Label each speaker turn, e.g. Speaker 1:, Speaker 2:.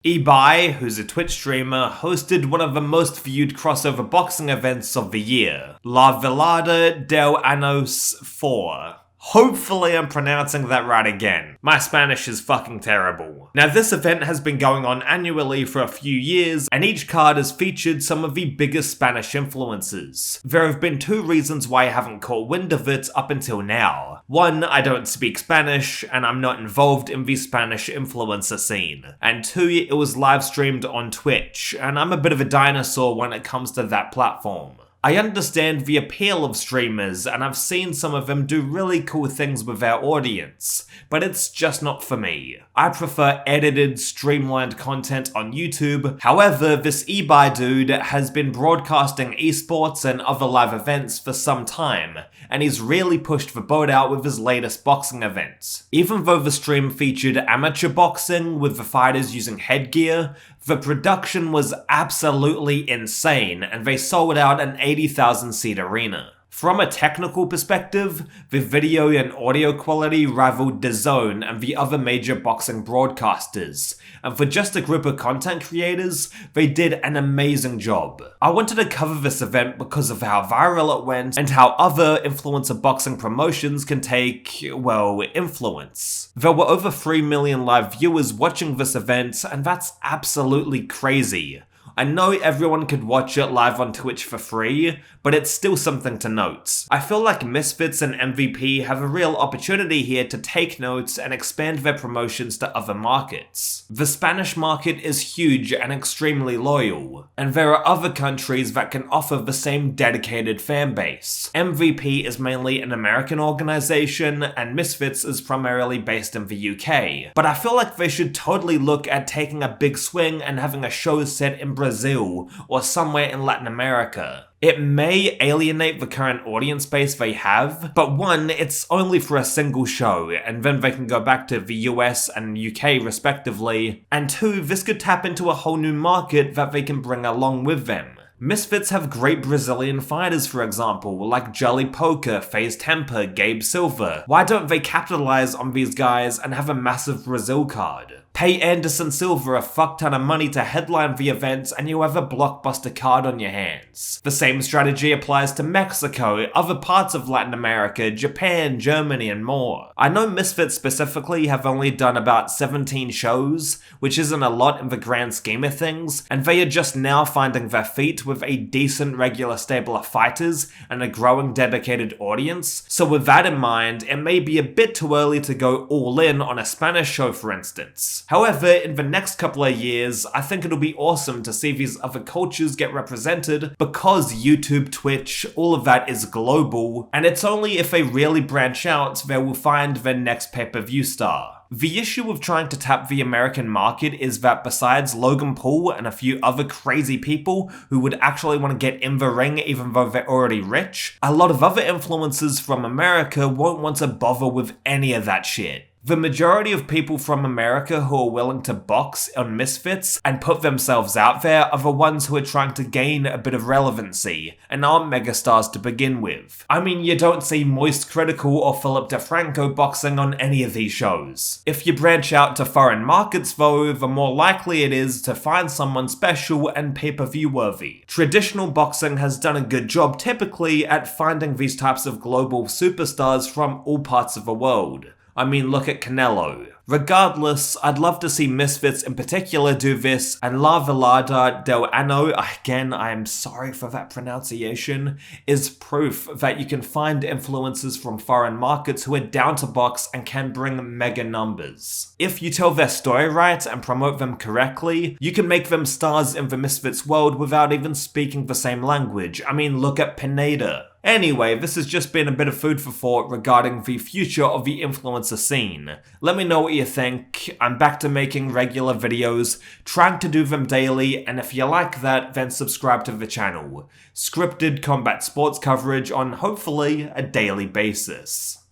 Speaker 1: Ibai, who's a Twitch streamer, hosted one of the most viewed crossover boxing events of the year, Velada del Año 4. Hopefully I'm pronouncing that right again. My Spanish is fucking terrible. Now this event has been going on annually for a few years, and each card has featured some of the biggest Spanish influencers. There have been two reasons why I haven't caught wind of it up until now. One, I don't speak Spanish, and I'm not involved in the Spanish influencer scene. And two, it was live streamed on Twitch, and I'm a bit of a dinosaur when it comes to that platform. I understand the appeal of streamers, and I've seen some of them do really cool things with their audience, but it's just not for me. I prefer edited, streamlined content on YouTube. However, this Ibai dude has been broadcasting esports and other live events for some time, and he's really pushed the boat out with his latest boxing event. Even though the stream featured amateur boxing with the fighters using headgear, the production was absolutely insane, and they sold out an 80,000 seat arena. From a technical perspective, the video and audio quality rivaled w.a.d.e and the other major boxing broadcasters, and for just a group of content creators, they did an amazing job. I wanted to cover this event because of how viral it went and how other influencer boxing promotions can take, well, influence. There were over 3 million live viewers watching this event, and that's absolutely crazy. I know everyone could watch it live on Twitch for free, but it's still something to note. I feel like Misfits and MVP have a real opportunity here to take notes and expand their promotions to other markets. The Spanish market is huge and extremely loyal, and there are other countries that can offer the same dedicated fan base. MVP is mainly an American organization, and Misfits is primarily based in the UK, but I feel like they should totally look at taking a big swing and having a show set in Brazil or somewhere in Latin America. It may alienate the current audience base they have, but one, it's only for a single show, and then they can go back to the US and UK respectively, and two, this could tap into a whole new market that they can bring along with them. Misfits have great Brazilian fighters, for example, like Jolly Poker, FaZe Temper, Gabe Silva. Why don't they capitalize on these guys and have a massive Brazil card? Pay Anderson Silva a fuck ton of money to headline the events and you have a blockbuster card on your hands. The same strategy applies to Mexico, other parts of Latin America, Japan, Germany, and more. I know Misfits specifically have only done about 17 shows, which isn't a lot in the grand scheme of things, and they are just now finding their feet with a decent regular stable of fighters and a growing dedicated audience, so with that in mind, it may be a bit too early to go all in on a Spanish show, for instance. However, in the next couple of years, I think it'll be awesome to see these other cultures get represented because YouTube, Twitch, all of that is global, and it's only if they really branch out they will find their next pay-per-view star. The issue with trying to tap the American market is that besides Logan Paul and a few other crazy people who would actually want to get in the ring even though they're already rich, a lot of other influencers from America won't want to bother with any of that shit. The majority of people from America who are willing to box on Misfits and put themselves out there are the ones who are trying to gain a bit of relevancy and aren't megastars to begin with. I mean, you don't see Moist Critical or Philip DeFranco boxing on any of these shows. If you branch out to foreign markets though, the more likely it is to find someone special and pay-per-view worthy. Traditional boxing has done a good job typically at finding these types of global superstars from all parts of the world. I mean, look at Canelo. Regardless, I'd love to see Misfits in particular do this, and Velada del Año, again, I am sorry for that pronunciation, is proof that you can find influencers from foreign markets who are down to box and can bring mega numbers. If you tell their story right and promote them correctly, you can make them stars in the Misfits world without even speaking the same language. I mean, look at Pineda. Anyway, this has just been a bit of food for thought regarding the future of the influencer scene. Let me know what you think. I'm back to making regular videos, trying to do them daily, and if you like that, then subscribe to the channel. Scripted combat sports coverage on hopefully a daily basis.